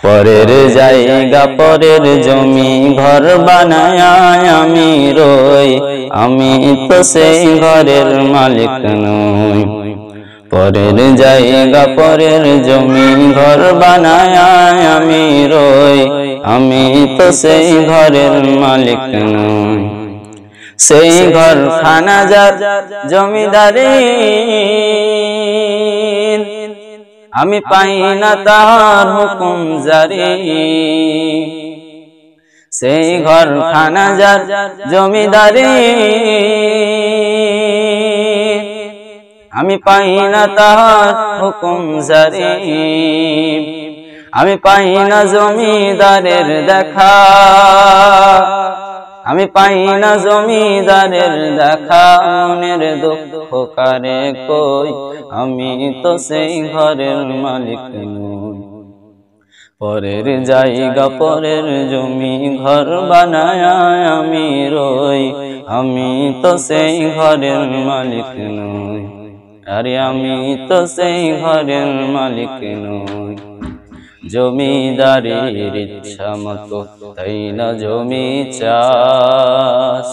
পরের জায়গা পরের জমি ঘর বানায় আমি রই, আমি তো সেই ঘরের মালিক নই। পরের জায়গা পরের জমি ঘর বানায় আমি রই, আমি তো সেই ঘরের মালিক নই। সেই ঘর খানা যার জমিদারি, আমি পাই না তার হুকুম জারি। সেই ঘর খানা যার জমিদারি, আমি পাই না তার হুকুম জারি। আমি পাই না জমিদারের দেখা, আমি পাই না জমিদারের দেখা। মনের দুঃখ কারে কই, আমি তো সেই ঘরের মালিক নই। পরের জায়গা পরের জমি ঘর বানায় আমি রই, আমি তো সেই ঘরের মালিক নই। আরে আমি তো সেই ঘরের মালিক নই। জমিদারের ইচ্ছা মতো তাই না জমি চাষ,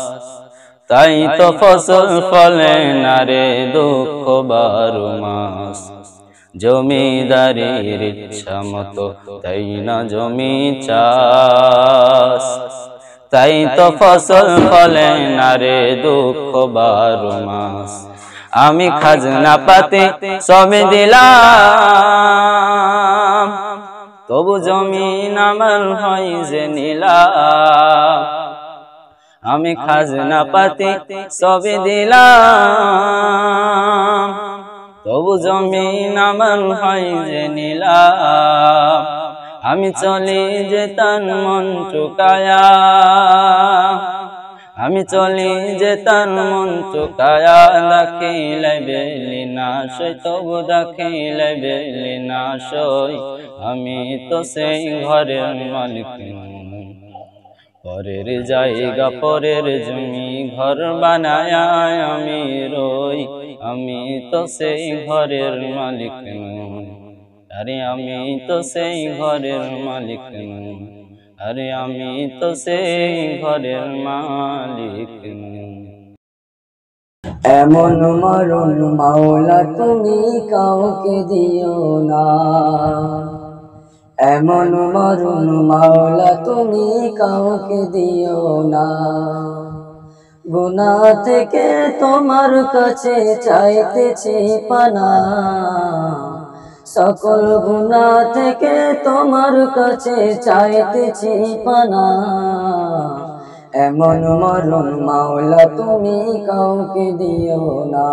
তাই তো ফসল ফলে না রে দুঃখ 12 মাস। জমিদারের ইচ্ছা মতো তাই না জমি চাষ, তাই তো ফসল ফলে না রে দুঃখ 12 মাস। আমি খাজনা পাতি সবে দিলাম, তবু জমিন আমার হয় যে নিলাম। আমি খাজনা পাতি সবে দিলাম, তবু জমিন আমার হয় যে নিলাম। আমি চলি যে তার মন চুকায়া, আমি চলি যে তার মন চুকায়া। দাখিলে বেলি না সই, তবু দাখিলে বেলি না সই, আমি তো সেই ঘরের মালিক নই। পরের জায়গা পরের জমি ঘর বানায় আমি রই, আমি তো সেই ঘরের মালিক নই। আরে আমি তো সেই ঘরের মালিক নই। আরে আমি তো সেই ঘরের মালিক নই। এমন মরণ মাওলা তুমি কাউকে দিও না, এমন মরণ মাওলা তুমি কাউকে দিও না। গুনাহ থেকে তোমার কাছে চাইতেছি পানা, সকল গুনাহ থেকে তোমার কাছে চাইতেছি পানা। এমন মরণ মাওলা তুমি কাউকে দিও না,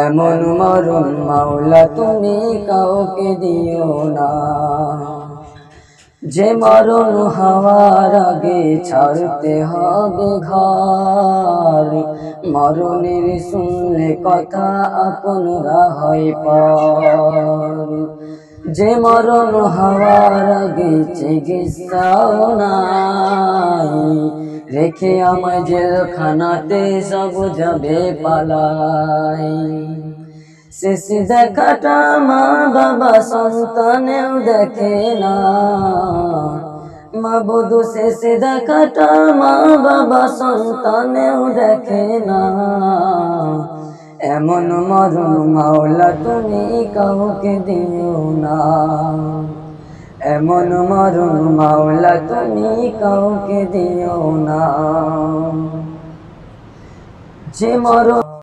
এমন মরণ মাওলা তুমি কাউকে দিও না। যে মরণ হওয়ার আগে ছাড়তে হবে ঘর, মরণের শুনলে কথা আপনরা হয় পর। যে মরণ হওয়ার আগে চিকিৎসাও নাই, রেখে আমায় জেলখানাতে সব যাবে পালাই। শেষ দেখাটা মা বাবা সন্তানেও দেখে না, মাবুদ শেষ দেখাটা মা বাবা সন্তানেও দেখে না। এমন মরণ মাওলা তুমি কাউকে দিও না, এমন মরণ মাওলা তুমি কাউকে দিও না। যে মরণ